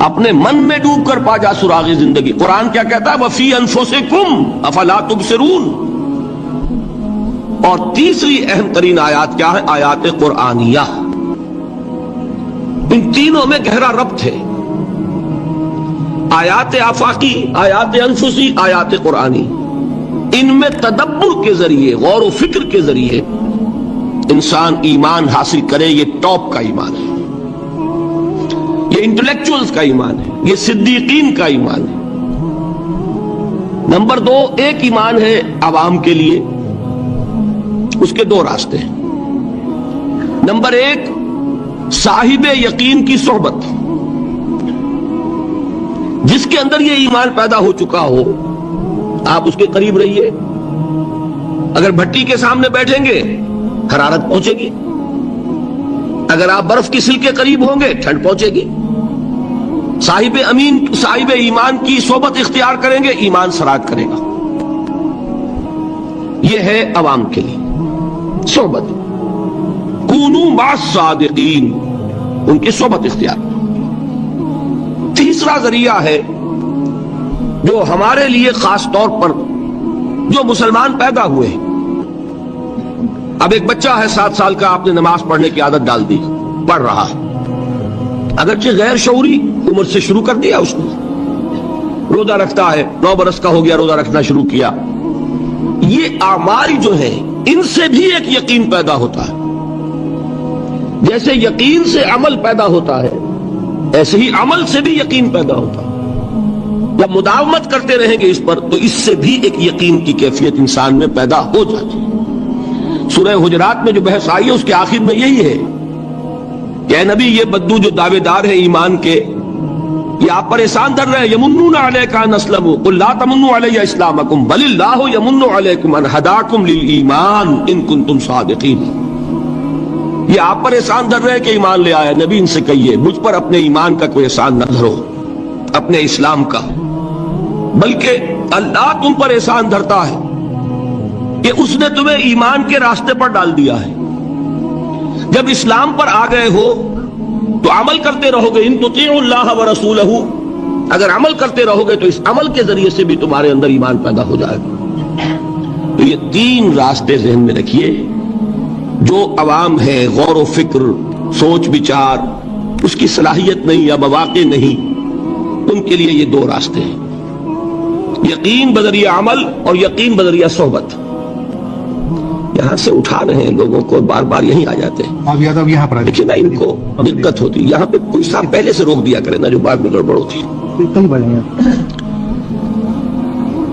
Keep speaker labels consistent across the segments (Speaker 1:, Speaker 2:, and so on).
Speaker 1: اپنے من میں ڈوب کر پا جا سراغ زندگی. قرآن کیا کہتا ہے؟ وفی انفسکم افلا تبصرون. اور تیسری اہم ترین آیات کیا ہے؟ آیات قرآنیہ. ان تینوں میں گہرا ربط ہے. آیات آفاقی، آیات انفسی، آیات قرآنی. ان میں تدبر کے ذریعے، غور و فکر کے ذریعے انسان ایمان حاصل کرے. یہ ٹاپ کا ایمان ہے، یہ انٹلیکچوئلز کا ایمان ہے، یہ صدیقین کا ایمان ہے. نمبر 2، ایک ایمان ہے عوام کے لیے، اس کے دو راستے ہیں. نمبر 1، صاحب یقین کی صحبت. جس کے اندر یہ ایمان پیدا ہو چکا ہو، آپ اس کے قریب رہیے. اگر بھٹی کے سامنے بیٹھیں گے حرارت پہنچے گی، اگر آپ برف کی سل کے قریب ہوں گے ٹھنڈ پہنچے گی. صاحب ایمان کی صحبت اختیار کریں گے، ایمان سرات کرے گا. یہ ہے عوام کے لیے صحبت. کونوا مع الصادقین، ان کی صحبت اختیار. تیسرا ذریعہ ہے جو ہمارے لیے خاص طور پر جو مسلمان پیدا ہوئے. اب ایک بچہ ہے 7 سال کا، آپ نے نماز پڑھنے کی عادت ڈال دی، پڑھ رہا ہے، اگرچہ غیر شعوری عمر سے شروع کر دیا اس نے. روزہ رکھتا ہے، 9 برس کا ہو گیا، روزہ رکھنا شروع کیا. یہ اعمال جو ہیں ان سے بھی ایک یقین پیدا ہوتا ہے. جیسے یقین سے عمل پیدا ہوتا ہے، ایسے ہی عمل سے بھی یقین پیدا ہوتا ہے. جب مداومت کرتے رہیں گے اس پر تو اس سے بھی ایک یقین کی کیفیت انسان میں پیدا ہو جاتی ہے. سورہ حجرات میں جو بحث آئی ہے اس کے آخر میں یہی ہے کہ اے نبی، یہ بدو جو دعوے دار ہیں ایمان کے، یہ آپ پر احسان دھر رہے ہیں. یمنون علیک ان اسلموا قل لا تمنوا علی اسلامکم بل اللہ یمن علیکم ان ہداکم للایمان ان کنتم صادقین. یہ آپ پر احسان دھر رہے ہیں کہ ایمان لے آئے. نبی ان سے کہیے مجھ پر اپنے ایمان کا کوئی احسان نہ دھرو، اپنے اسلام کا، بلکہ اللہ تم پر احسان دھرتا ہے کہ اس نے تمہیں ایمان کے راستے پر ڈال دیا ہے. جب اسلام پر آ گئے ہو تو عمل کرتے رہو گے. ان تطیعوا اللہ ورسولہ، اگر عمل کرتے رہو گے تو اس عمل کے ذریعے سے بھی تمہارے اندر ایمان پیدا ہو جائے گا. تو یہ 3 راستے ذہن میں رکھیے. جو عوام ہے، غور و فکر، سوچ بچار، اس کی صلاحیت نہیں یا مواقع نہیں، ان کے لیے یہ 2 راستے ہیں، یقین بذریعہ عمل اور یقین بذریعہ صحبت. یہاں سے اٹھا رہے ہیں لوگوں کو، بار بار یہیں آ جاتے ہیں.
Speaker 2: آپ یادو یہاں پر
Speaker 1: دیکھیے نا، ان کو دقت ہوتی. یہاں پہ کوئی صاحب پہلے سے روک دیا کرے نا، جو بعد میں گڑبڑ ہوتی ہے.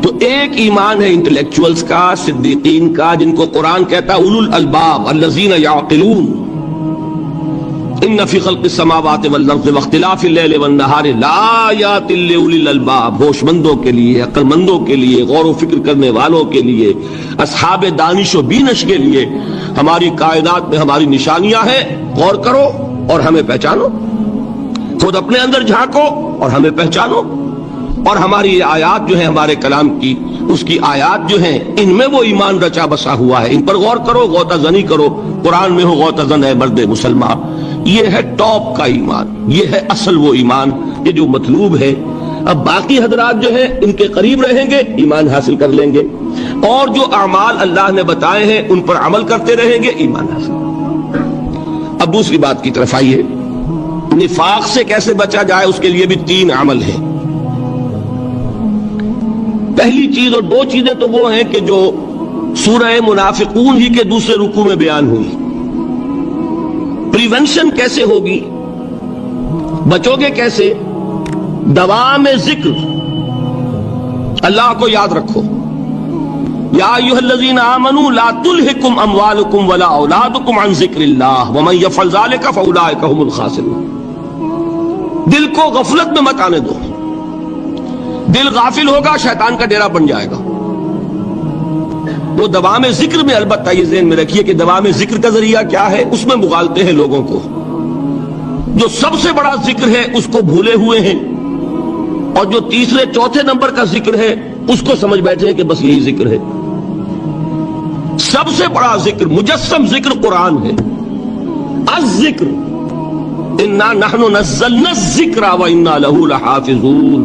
Speaker 1: تو ایک ایمان ہے انٹلیکچوئلز کا، صدیقین کا، جن کو قرآن کہتا ہے اولو الالباب الذین یعقلون. ان فی خلق السماوات والارض واختلاف اللیل والنہار لآیات لأولی الالباب. ہوش مندوں کے لیے، عقل مندوں کے لیے، غور و فکر کرنے والوں کے لیے، اصحاب دانش و بینش کے لیے ہماری کائنات میں ہماری نشانیاں ہیں. غور کرو اور ہمیں پہچانو، خود اپنے اندر جھانکو اور ہمیں پہچانو. اور ہماری یہ آیات جو ہیں ہمارے کلام کی، اس کی آیات جو ہیں ان میں وہ ایمان رچا بسا ہوا ہے. ان پر غور کرو، غوطہ زنی کرو. قرآن میں ہو غوطہ زن ہے مرد مسلمان. یہ ہے ٹاپ کا ایمان، یہ ہے اصل وہ ایمان، یہ جو مطلوب ہے. اب باقی حضرات جو ہیں ان کے قریب رہیں گے، ایمان حاصل کر لیں گے، اور جو اعمال اللہ نے بتائے ہیں ان پر عمل کرتے رہیں گے، ایمان حاصل. اب دوسری بات کی طرف آئیے. نفاق سے کیسے بچا جائے، اس کے لیے بھی 3 عمل ہیں. پہلی چیز، اور 2 چیزیں تو وہ ہیں کہ جو سورہ منافقون ہی کے دوسرے رکوع میں بیان ہوئی. پریونشن کیسے ہوگی، بچو گے کیسے؟ دوام ذکر، اللہ کو یاد رکھو. یا ایھا الذین آمنوا لا تلہکم اموالکم ولا اولادکم عن ذکر اللہ ومن یفعل ذلک فاولئک هم الخاسرون. دل کو غفلت میں مت آنے دو. دل غافل ہوگا، شیطان کا ڈیرا بن جائے گا. وہ دوام ذکر میں، البتہ یہ ذہن میں رکھیے کہ دوام ذکر کا ذریعہ کیا ہے، اس میں مغالتے ہیں لوگوں کو. جو سب سے بڑا ذکر ہے اس کو بھولے ہوئے ہیں، اور جو تیسرے چوتھے نمبر کا ذکر ہے اس کو سمجھ بیٹھے ہیں کہ بس یہی ذکر ہے. سب سے بڑا ذکر، مجسم ذکر قرآن ہے. الذکر انا نحن نزلنا الذکر و انا لہ لحافظون.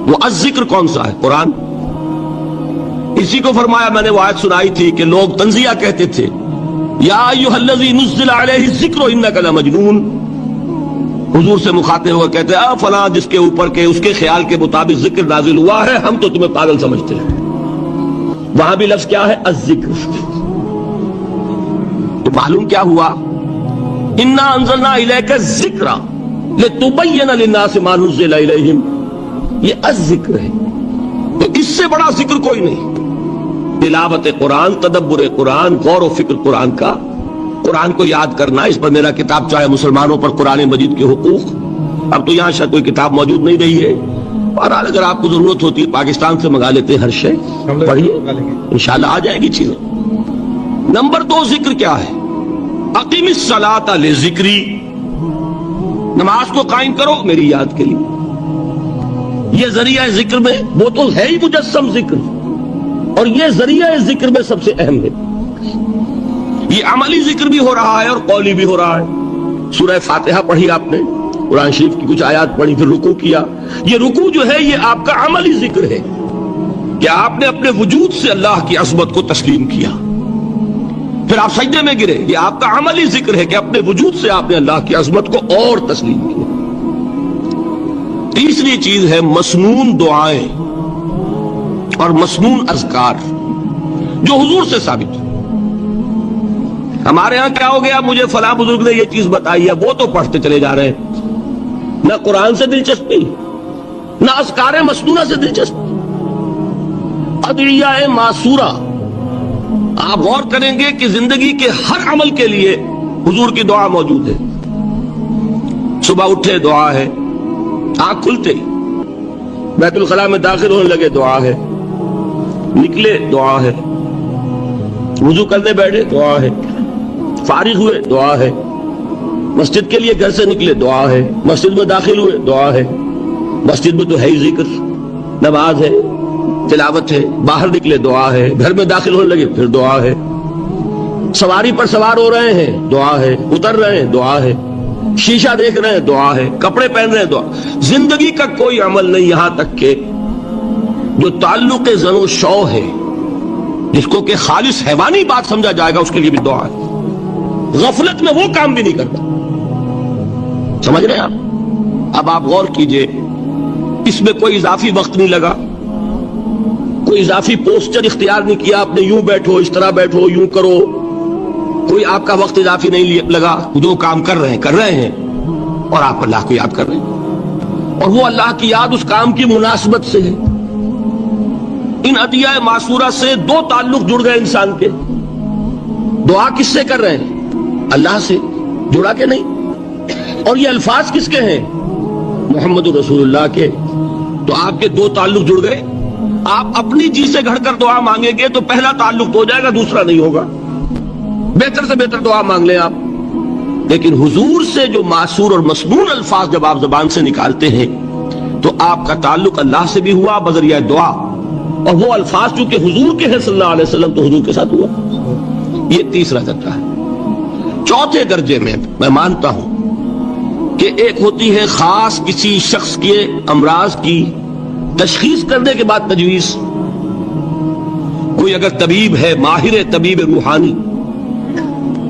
Speaker 1: وہ الذکر کون سا ہے؟ قرآن. اسی کو فرمایا، میں نے وہ آیت سنائی تھی کہ لوگ تنزیہ کہتے تھے، یا ایھا الذی نزل علیہ الذکر انک لمجنون. حضور سے مخاطب ہوا کہتے ہیں فلاں جس کے اوپر کے اس کے خیال کے مطابق ذکر نازل ہوا ہے، ہم تو تمہیں پاگل سمجھتے ہیں. وہاں بھی لفظ کیا ہے؟ الذکر. تو معلوم کیا ہوا؟ انا انزلنا الیک الذکر لتبین للناس ما نزل الیہم. یہ الذکر ہے، تو اس سے بڑا ذکر کوئی نہیں. تلاوت قرآن، تدبر قرآن، غور و فکر قرآن کا، قرآن کو یاد کرنا. اس پر میرا کتاب چاہے مسلمانوں پر قرآن مجید کے حقوق، اب تو یہاں شاید کوئی کتاب موجود نہیں رہی ہے، بہرحال اگر آپ کو ضرورت ہوتی ہے پاکستان سے منگا لیتے ہیں، ہر شے پڑھیے، انشاءاللہ آ جائے گی چیزیں. نمبر 2 ذکر کیا ہے؟ اقیم الصلاۃ لذکری. نماز کو قائم کرو میری یاد کے لیے. یہ ذریعہ ذکر میں، وہ تو ہے ہی مجسم ذکر، اور یہ ذریعہ ذکر میں سب سے اہم ہے. یہ عملی ذکر بھی ہو رہا ہے اور قولی بھی ہو رہا ہے. سورہ فاتحہ پڑھی آپ نے، قرآن شریف کی کچھ آیات پڑھی، پھر رکوع کیا. یہ رکوع جو ہے یہ آپ کا عملی ذکر ہے کہ آپ نے اپنے وجود سے اللہ کی عظمت کو تسلیم کیا. پھر آپ سجدے میں گرے، یہ آپ کا عملی ذکر ہے کہ اپنے وجود سے آپ نے اللہ کی عظمت کو اور تسلیم کیا. تیسری چیز ہے مسنون دعائیں اور مسنون اذکار جو حضور سے ثابت ہے. ہمارے ہاں کیا ہو گیا؟ مجھے فلاں بزرگ نے یہ چیز بتائی ہے، وہ تو پڑھتے چلے جا رہے ہیں. نہ قرآن سے دلچسپی، نہ اذکار مسنونہ سے دلچسپی. ادعیہ معصورہ، آپ غور کریں گے کہ زندگی کے ہر عمل کے لیے حضور کی دعا موجود ہے. صبح اٹھے دعا ہے، آنکھ کھلتے ہی بیت الخلاء میں داخل ہونے لگے دعا ہے، نکلے دعا ہے، وضو کرنے بیٹھے دعا ہے، فارغ ہوئے دعا ہے، مسجد کے لیے گھر سے نکلے دعا ہے، مسجد میں داخل ہوئے دعا ہے. مسجد میں تو ہے ہی ذکر، نماز ہے، تلاوت ہے، باہر نکلے دعا ہے، گھر میں داخل ہونے لگے پھر دعا ہے، سواری پر سوار ہو رہے ہیں دعا ہے، اتر رہے ہیں دعا ہے، شیشہ دیکھ رہے ہیں دعا ہے، کپڑے پہن رہے ہیں دعا. زندگی کا کوئی عمل نہیں یہاں تک کہ جو تعلق زن و شو ہے، جس کو کہ خالص حیوانی بات سمجھا جائے گا، اس کے لیے بھی دعا ہے. غفلت میں وہ کام بھی نہیں کرتا. سمجھ رہے ہیں آپ؟ اب آپ غور کیجئے، اس میں کوئی اضافی وقت نہیں لگا، کوئی اضافی پوسچر اختیار نہیں کیا آپ نے، یوں بیٹھو، اس طرح بیٹھو، یوں کرو، کوئی آپ کا وقت اضافی نہیں لگا. جو کام کر رہے ہیں اور آپ اللہ کو یاد کر رہے ہیں، اور وہ اللہ کی یاد اس کام کی مناسبت سے ہے. ان ادعیہ معصورہ سے 2 تعلق جڑ گئے انسان کے. دعا کس سے کر رہے ہیں؟ اللہ سے. جڑا کہ نہیں؟ اور یہ الفاظ کس کے ہیں؟ محمد رسول اللہ کے. تو آپ کے 2 تعلق جڑ گئے. آپ اپنی جی سے گھڑ کر دعا مانگیں گے تو پہلا تعلق ہو جائے گا، دوسرا نہیں ہوگا. بہتر سے بہتر دعا مانگ لیں آپ. لیکن حضور سے جو معصور اور مسنون الفاظ جب آپ زبان سے نکالتے ہیں تو آپ کا تعلق اللہ سے بھی ہوا بذریعہ دعا، اور وہ الفاظ چونکہ حضور کے ہیں صلی اللہ علیہ وسلم تو حضور کے ساتھ ہوا. یہ تیسرا درجہ ہے. چوتھے درجے میں میں مانتا ہوں کہ ایک ہوتی ہے خاص کسی شخص کے امراض کی تشخیص کرنے کے بعد تجویز. کوئی اگر طبیب ہے، ماہر طبیب روحانی،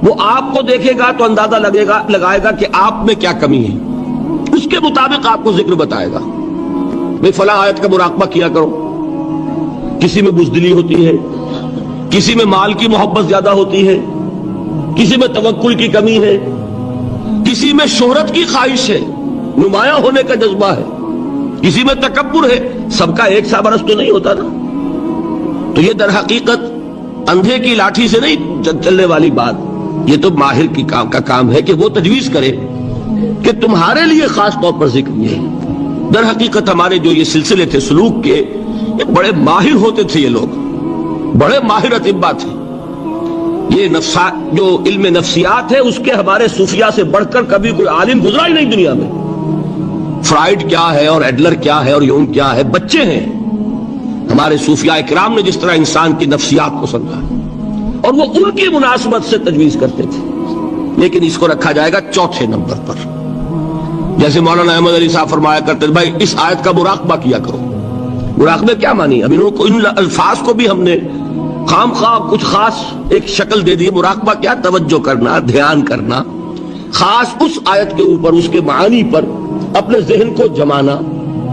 Speaker 1: وہ آپ کو دیکھے گا تو اندازہ لگائے گا کہ آپ میں کیا کمی ہے، اس کے مطابق آپ کو ذکر بتائے گا. بھئی فلاں آیت کا مراقبہ کیا کرو. کسی میں بزدلی ہوتی ہے، کسی میں مال کی محبت زیادہ ہوتی ہے، کسی میں توکل کی کمی ہے، کسی میں شہرت کی خواہش ہے، نمایاں ہونے کا جذبہ ہے، کسی میں تکبر ہے. سب کا ایک سا برس تو نہیں ہوتا نا. تو یہ در حقیقت اندھے کی لاٹھی سے نہیں چلنے والی بات. یہ تو ماہر کی کا کام ہے کہ وہ تجویز کرے کہ تمہارے لیے خاص طور پر ذکر یہ ہے. در حقیقت ہمارے جو یہ سلسلے تھے سلوک کے، یہ بڑے ماہر ہوتے تھے، یہ لوگ بڑے ماہر اطباء تھے. یہ جو علم نفسیات ہے اس کے ہمارے صوفیاء سے بڑھ کر کبھی کوئی عالم گزرا ہی نہیں دنیا میں. فرائیڈ کیا ہے اور ایڈلر کیا ہے اور یونگ کیا ہے، بچے ہیں. ہمارے صوفیاء اکرام نے جس طرح انسان کی نفسیات کو سمجھا اور وہ ان کی مناسبت سے تجویز کرتے تھے. لیکن اس کو رکھا جائے گا چوتھے نمبر پر. جیسے مولانا احمد علی صاحب فرمایا کرتے بھائی اس آیت کا مراقبہ کیا کرو. مراقبے کیا مانی؟ اب ان الفاظ کو بھی ہم نے خام خواہ کچھ خاص ایک شکل دے دی. مراقبہ کیا؟ توجہ کرنا، دھیان کرنا، خاص اس آیت کے اوپر، اس کے معانی پر اپنے ذہن کو جمانا.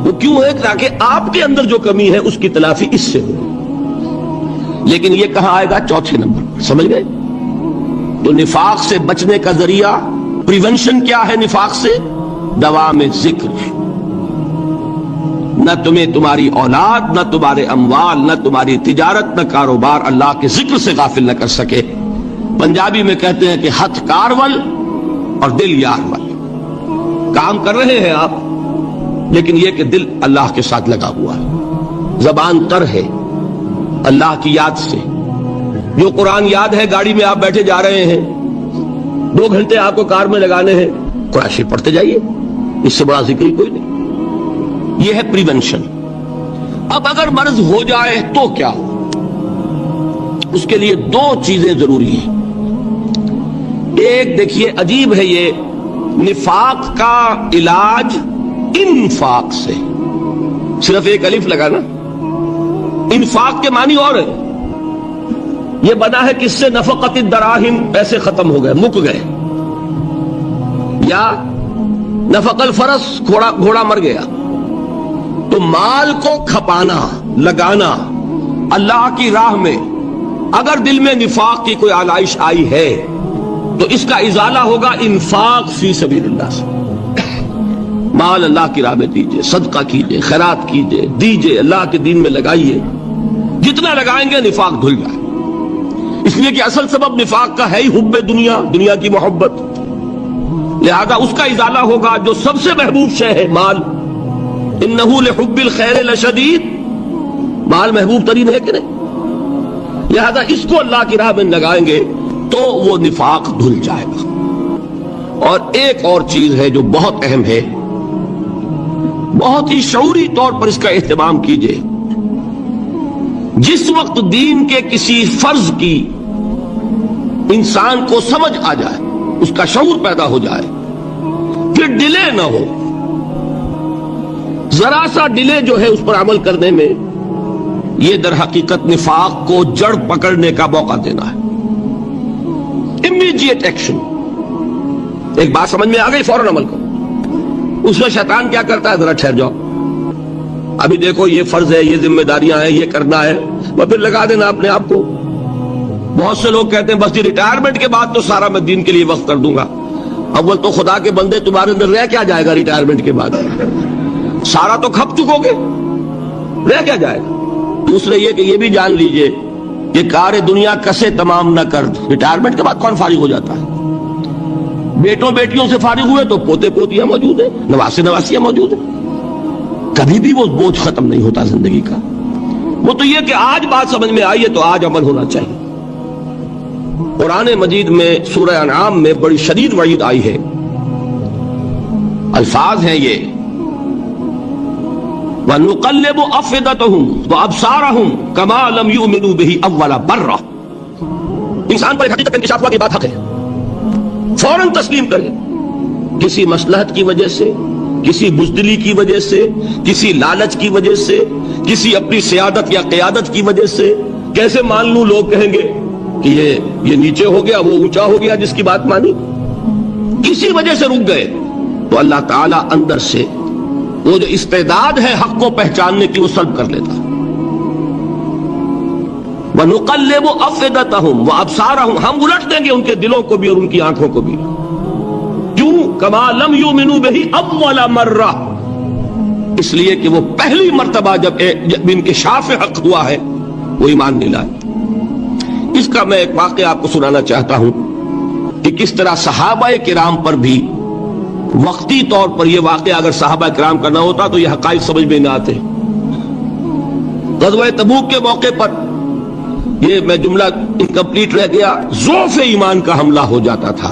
Speaker 1: وہ کیوں ہے؟ تاکہ آپ کے اندر جو کمی ہے اس کی تلافی اس سے ہو. لیکن یہ کہاں آئے گا؟ چوتھے نمبر پر. سمجھ گئے؟ تو نفاق سے بچنے کا ذریعہ، پریونشن کیا ہے نفاق سے؟ دوام ذکر. نہ تمہیں تمہاری اولاد، نہ تمہارے اموال، نہ تمہاری تجارت، نہ کاروبار اللہ کے ذکر سے غافل نہ کر سکے. پنجابی میں کہتے ہیں کہ ہتھ کارول اور دل یارول. کام کر رہے ہیں آپ، لیکن یہ کہ دل اللہ کے ساتھ لگا ہوا ہے، زبان تر ہے اللہ کی یاد سے. جو قرآن یاد ہے، گاڑی میں آپ بیٹھے جا رہے ہیں، 2 گھنٹے آپ کو کار میں لگانے ہیں، قرآن شریف پڑھتے جائیے. اس سے بڑا ذکر کوئی نہیں. یہ ہے پریونشن. اب اگر مرض ہو جائے تو کیا ہو؟ اس کے لیے 2 چیزیں ضروری ہیں. ایک دیکھیے عجیب ہے، یہ نفاق کا علاج انفاق سے. صرف ایک الف لگا نا. انفاق کے معنی اور ہے. یہ بنا ہے کس سے؟ نفقت الدراہم، پیسے ختم ہو گئے، مک گئے. یا نفق الفرس، گھوڑا مر گیا. تو مال کو کھپانا، لگانا اللہ کی راہ میں. اگر دل میں نفاق کی کوئی آلائش آئی ہے تو اس کا ازالہ ہوگا انفاق فی سبیل اللہ سے. مال اللہ کی راہ میں دیجئے، صدقہ کیجئے، خیرات کیجئے، دیجئے، اللہ کے دین میں لگائیے. جتنا لگائیں گے نفاق دھل جائے. اس لیے کہ اصل سبب نفاق کا ہے ہی حب دنیا، دنیا کی محبت. لہذا اس کا ازالہ ہوگا جو سب سے محبوب شے ہے، مال. انہ لحب الخیر لشدید. مال محبوب ترین ہے کہ نہیں؟ لہذا اس کو اللہ کی راہ میں لگائیں گے تو وہ نفاق دھل جائے گا. اور ایک اور چیز ہے جو بہت اہم ہے، بہت ہی شعوری طور پر اس کا اہتمام کیجئے. جس وقت دین کے کسی فرض کی انسان کو سمجھ آ جائے، اس کا شعور پیدا ہو جائے، پھر ڈیلے نہ ہو. ذرا سا ڈیلے جو ہے اس پر عمل کرنے میں، یہ در حقیقت نفاق کو جڑ پکڑنے کا موقع دینا ہے. Immediate action. ایک بات سمجھ میں آ گئی، فوراً عمل کرو. اس میں شیطان کیا کرتا ہے؟ ذرا ٹھہر جاؤ، ابھی دیکھو یہ فرض ہے، یہ ذمہ داریاں ہیں، یہ کرنا ہے، وہ پھر لگا دینا اپنے آپ کو. بہت سے لوگ کہتے ہیں بس یہ ریٹائرمنٹ کے بعد تو سارا میں دین کے لیے وقت کر دوں گا. اول تو خدا کے بندے تمہارے اندر رہ کیا جائے گا ریٹائرمنٹ کے بعد؟ سارا تو کھپ چکو گے، رہ کیا جائے گا؟ دوسرے یہ کہ یہ بھی جان لیجئے کہ کار دنیا کسے تمام نہ کر. ریٹائرمنٹ کے بعد کون فارغ ہو جاتا ہے؟ بیٹوں بیٹیوں سے فارغ ہوئے تو پوتے پوتیاں موجود ہیں، نواسے نواسیاں موجود ہیں. کبھی بھی وہ بوجھ ختم نہیں ہوتا زندگی کا. وہ تو یہ کہ آج بات سمجھ میں آئی ہے تو آج عمل ہونا چاہیے. قرآن مجید میں سورہ انعام میں بڑی شدید وعید آئی ہے. الفاظ ہیں یہ، وَنُقَلِّبُ أَفْئِدَتَهُمْ وَأَبْصَارَهُمْ كَمَا لَمْ يُؤْمِنُوا بِهِ أَوَّلَ مَرَّةٍ. انسان پر ایک حقیقت کا انکشاف ہوا کہ بات حق ہے، فوراً تسلیم کرے. کسی مصلحت کی وجہ سے، کسی بزدلی کی وجہ سے، کسی لالچ کی وجہ سے، کسی اپنی سیادت یا قیادت کی وجہ سے کیسے مان لوں؟ لوگ کہیں گے کہ یہ نیچے ہو گیا، وہ اونچا ہو گیا جس کی بات مانی. کسی وجہ سے رک گئے تو اللہ تعالیٰ اندر سے وہ جو استعداد ہے حق کو پہچاننے کی وہ سلب کر لیتا. وَنُقَلِّبُ أَفْئِدَتَهُمْ وَأَبْصَارَهُمْ. ہم الٹ دیں گے ان کے دلوں کو بھی اور ان کی آنکھوں کو بھی. کیوں؟ كَمَا لَمْ يُؤْمِنُوا بِهِ أَوَّلَ مَرَّةٍ. اس لیے کہ وہ پہلی مرتبہ جب انکشاف حق ہوا ہے وہ ایمان نہیں لائے. اس کا میں ایک واقعہ آپ کو سنانا چاہتا ہوں کہ کس طرح صحابہ کرام پر بھی وقتی طور پر یہ واقعہ اگر صحابہ کرام کرنا ہوتا تو یہ حقائق سمجھ میں نہ آتے. غزوہ تبوک کے موقع پر یہ میں جملہ انکمپلیٹ رہ گیا، ضعف ایمان کا حملہ ہو جاتا تھا.